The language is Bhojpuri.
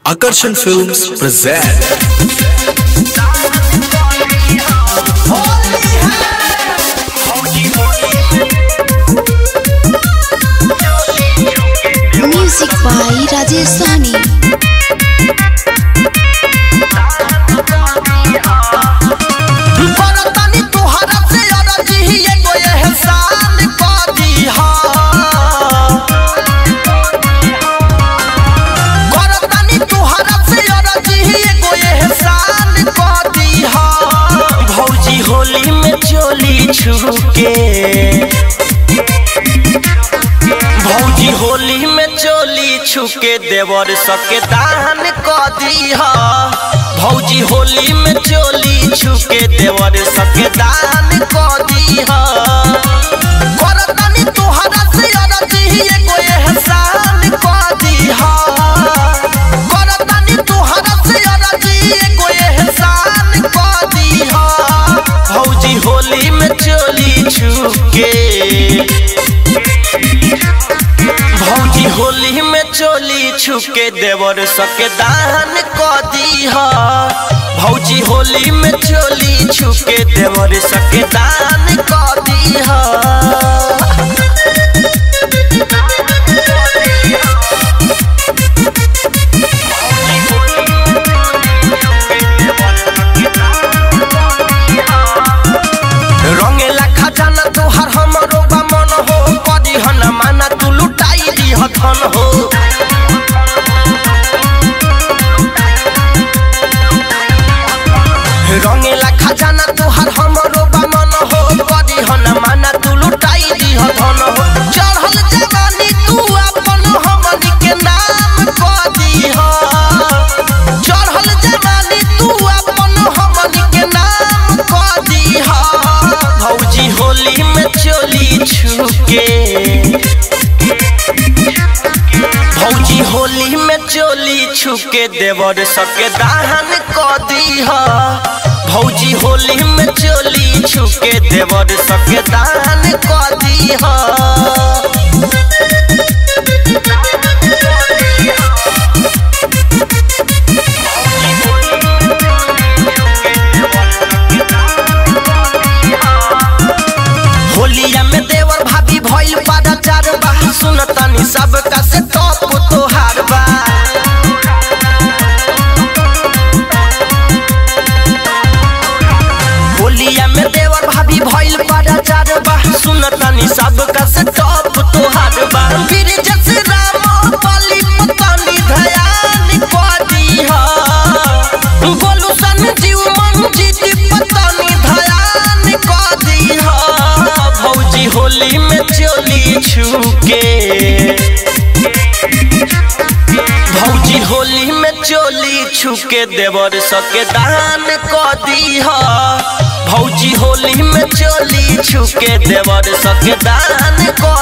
Akarshan Films present Music by Rajesh Sahni. Holi में चोली छुके भौजी होली में चोली छुके देवर सके दान क दीहा। भौजी होली में चोली छुके देवर सके दान क दीहा। करतानी तोहरा से अरजी एगो एहसान क दीहा। करतानी तोहरा से अरजी एगो एहसान क दीहा। भौजी होली में चोली छुके भौजी होली में चोली छुके देवर सके दान क दीहा। भौजी होली में चोली छुके देवर सके दान क दीहा। रंगेला खजाना तोहार हमरो बा मन हो कदी हन माना तू लुटाई दी हथन हो। रंगेला खजाना तोहार हमरो बा मन हो कदी हन माना तू लुटाई दी हथन हो। चढ़ल जवानी तू अपन हमनी के नाम क दीहा। चढ़ल जवानी तू अपन हमनी के नाम क दीहा। भौजी होली में चोली छुके भौजी होली में चोली छुके देवर सके दान क दीहा। भौजी होली में चोली छुके देवर सके दान क दीहा। होलिया में देवर भाभी भइल पादा चार बा सुनतनी सबका से टॉप तोहार बा। होलिया में देवर भाभी भइल पादा चार बा सुनतनी सबका से टॉप तोहार बा। वीर जैसे राम पाली पतानी ध्यान क दीहा। बोलू सन जीव मन जीती पतानी ध्यान क दीहा। भौजी होली में चोली छुके भौजी होली में चोली छुके देवर सके दान क दीहा। भौजी होली में चोली छुके देवर सके दान क